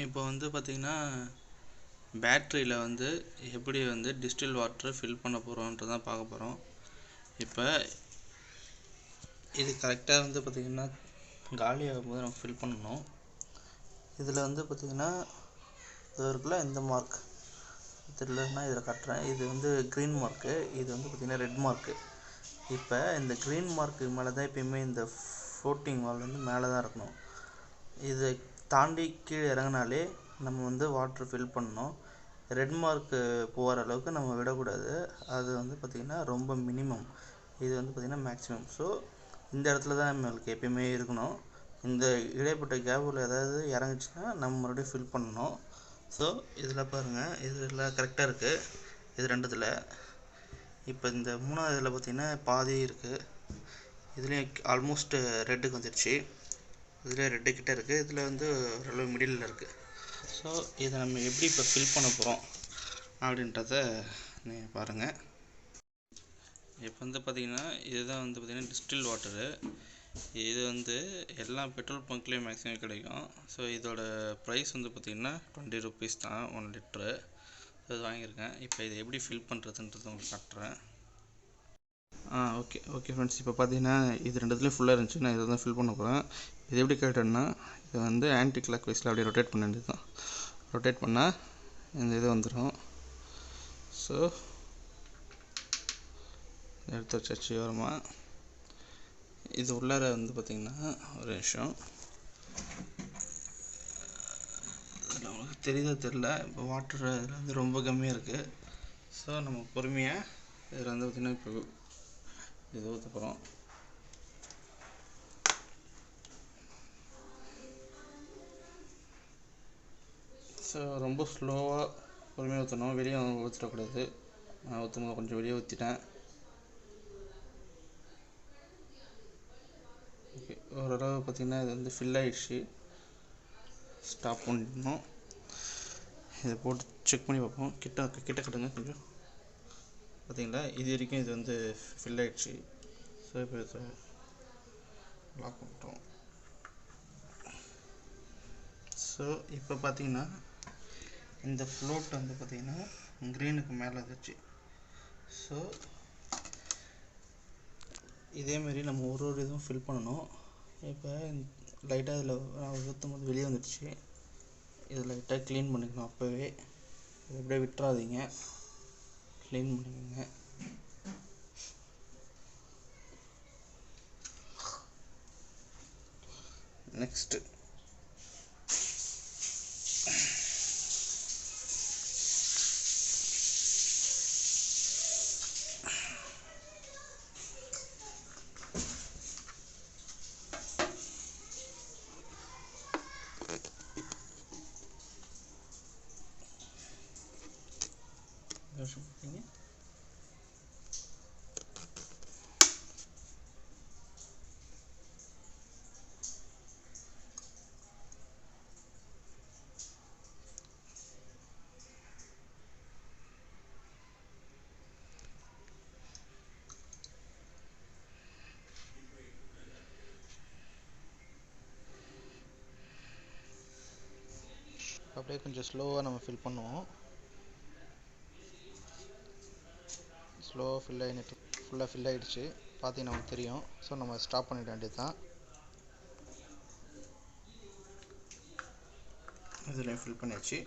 இப்போ வந்து பார்த்திங்கன்னா பேட்ரியில் வந்து எப்படி வந்து டிஸ்டில் வாட்டர் ஃபில் பண்ண போகிறோன்றதான் பார்க்க போகிறோம். இப்போ இது கரெக்டாக வந்து பார்த்திங்கன்னா காலியாகும் போது நம்ம ஃபில் பண்ணணும். இதில் வந்து பார்த்திங்கன்னா இது இருக்குல்ல, இந்த மார்க் தெரியலன்னா இதில் காட்டுறேன். இது வந்து க்ரீன் மார்க்கு, இது வந்து பார்த்திங்கன்னா ரெட் மார்க்கு. இப்போ இந்த க்ரீன் மார்க்கு மேலே தான் எப்பயுமே இந்த ஃப்ளோட்டிங் வால் வந்து மேலே தான் இருக்கணும். இதை தாண்டி கீழே இறங்கினாலே நம்ம வந்து வாட்ரு ஃபில் பண்ணணும். ரெட் மார்க்கு போகிற அளவுக்கு நம்ம விடக்கூடாது. அது வந்து பார்த்திங்கன்னா ரொம்ப மினிமம், இது வந்து பார்த்திங்கன்னா மேக்ஸிமம். ஸோ இந்த இடத்துல தான் நம்மளுக்கு எப்பயுமே இருக்கணும். இந்த இடைப்பட்ட கேப்பில் ஏதாவது இறங்குச்சுன்னா நம்ம மறுபடியும் ஃபில் பண்ணணும். ஸோ இதில் பாருங்கள், இதில் கரெக்டாக இருக்குது, இது ரெண்டுத்தில். இப்போ இந்த மூணாவது இதில் பார்த்திங்கன்னா பாதி இருக்குது, இதுலேயும் ஆல்மோஸ்ட் ரெட்டுக்கு வந்துடுச்சு. இதில் ரெட்டு கிட்ட இருக்குது, இதில் வந்து ஓரளவு மிடில் இருக்குது. ஸோ இதை நம்ம எப்படி இப்போ ஃபில் பண்ண போகிறோம் அப்படின்றத நீங்கள் பாருங்கள். இப்போ வந்து பார்த்திங்கன்னா இதுதான் வந்து பார்த்திங்கன்னா டிஸ்டில் வாட்டரு. இது வந்து எல்லா பெட்ரோல் பங்க்லேயும் மேக்ஸிமம் கிடைக்கும். ஸோ இதோட ப்ரைஸ் வந்து பார்த்திங்கன்னா 20 rupees தான் 1 லிட்ரு. இது வாங்கியிருக்கேன். இப்போ இதை எப்படி ஃபில் பண்ணுறதுன்றது உங்களுக்கு காட்டுறேன். ஓகே ஃப்ரெண்ட்ஸ், இப்போ பார்த்தீங்கன்னா இது ரெண்டுத்துலேயும் ஃபுல்லாக இருந்துச்சு. நான் இதை தான் ஃபில் பண்ண போகிறேன். இது எப்படி கேட்டேன்னா, இது வந்து ஆன்டி கிளாக் வைஸில் அப்படியே ரொட்டேட் பண்ண வேண்டியது தான். ரொட்டேட் பண்ணால் இந்த இது வந்துடும். ஸோ எடுத்து வச்சாச்சு ஓரமாக. இது உள்ளார வந்து பார்த்திங்கன்னா ஒரு நிமிஷம், இதில் உங்களுக்கு தெரியுதா தெரில, இப்போ வாட்டர் இதில் வந்து ரொம்ப கம்மியாக இருக்குது. ஸோ நம்ம பொறுமையாக இதில் வந்து பார்த்திங்கன்னா இப்போ இது ஊற்ற போகிறோம். ஸோ ரொம்ப ஸ்லோவாக பொறுமையாக ஊற்றணும், வெளியே ஊற்றிடக்கூடாது. நான் ஊற்றும் போது கொஞ்சம் வெளியே ஊற்றிட்டேன். ஓகே, ஓரளவு பார்த்திங்கன்னா இது வந்து ஃபில் ஆகிடுச்சு. ஸ்டாப் பண்ணிடணும். இதை போட்டு செக் பண்ணி பார்ப்போம். கிட்ட கட்டுங்க கொஞ்சம். பார்த்திங்களா, இது வரைக்கும் இது வந்து ஃபில் ஆகிடுச்சு. ஸோ இப்போ இதை லாக் பண்ணிட்டோம். ஸோ இப்போ பார்த்திங்கன்னா இந்த ஃப்ளோட் வந்து பார்த்திங்கன்னா க்ரீனுக்கு மேலே இருந்துச்சு. ஸோ இதேமாரி நம்ம ஒரு இதுவும் ஃபில் பண்ணணும். இப்போ லைட்டாக இதில் ஊற்றும் போது வெளியே வந்துடுச்சு. இதை லைட்டாக க்ளீன் பண்ணிக்கணும். அப்போவே இதை அப்படியே விட்டுறாதீங்க, க்ளீன் பண்ணிக்கோங்க. நெக்ஸ்ட்டு பார்த்தீங்க, அப்படியே கொஞ்சம் ஸ்லோவாக நம்ம ஃபில் பண்ணுவோம். ஸ்லோவாக ஃபில் ஆகிட்டு ஃபுல்லாக ஃபில் ஆகிடுச்சு, பார்த்தீங்கன்னா நமக்கு தெரியும். ஸோ நம்ம ஸ்டாப் பண்ணிட வேண்டியது தான். இதில் ஃபில் பண்ணியாச்சு.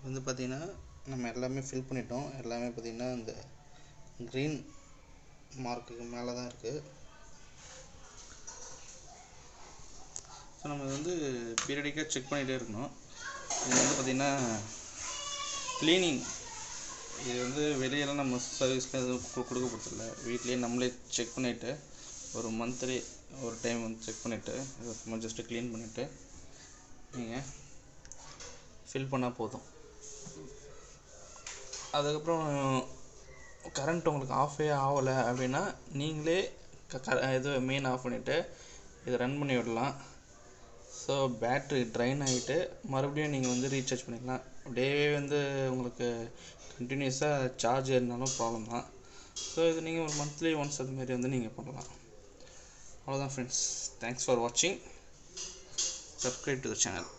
வந்து பார்த்திங்கன்னா நம்ம எல்லாமே ஃபில் பண்ணிட்டோம். எல்லாமே பார்த்திங்கன்னா இந்த க்ரீன் மார்க்குக்கு மேலே தான் இருக்குது. ஸோ நம்ம வந்து பீரியடிக்காக செக் பண்ணிகிட்டே இருக்கணும். இது வந்து பார்த்திங்கன்னா க்ளீனிங், இது வந்து வெளியெல்லாம் நம்ம சர்வீஸ்க்கு எதுவும் கொடுக்க போகிறதில்ல. வீட்லேயே நம்மளே செக் பண்ணிவிட்டு ஒரு மந்த்லி ஒரு டைம் வந்து செக் பண்ணிவிட்டு இதை ஜஸ்ட்டு க்ளீன் பண்ணிவிட்டு நீங்கள் ஃபில் பண்ணால் போதும். அதுக்கப்புறம் கரண்ட் உங்களுக்கு ஆஃபே ஆகலை அப்படின்னா நீங்களே இது மெயின் ஆஃப் பண்ணிவிட்டு இதை ரன் பண்ணி விடலாம். ஸோ பேட்ரி ட்ரைன் ஆகிட்டு மறுபடியும் நீங்கள் வந்து ரீசார்ஜ் பண்ணிக்கலாம். அப்படியே வந்து உங்களுக்கு கண்டினியூஸாக சார்ஜ் ஏறினாலும் ப்ராப்ளம் தான். ஸோ இது நீங்கள் ஒரு மந்த்லி ஒன்ஸ் அது மாதிரி வந்து நீங்கள் பண்ணலாம். அவ்வளோதான் ஃப்ரெண்ட்ஸ். தேங்க்ஸ் ஃபார் வாட்சிங். Subscribe to the channel.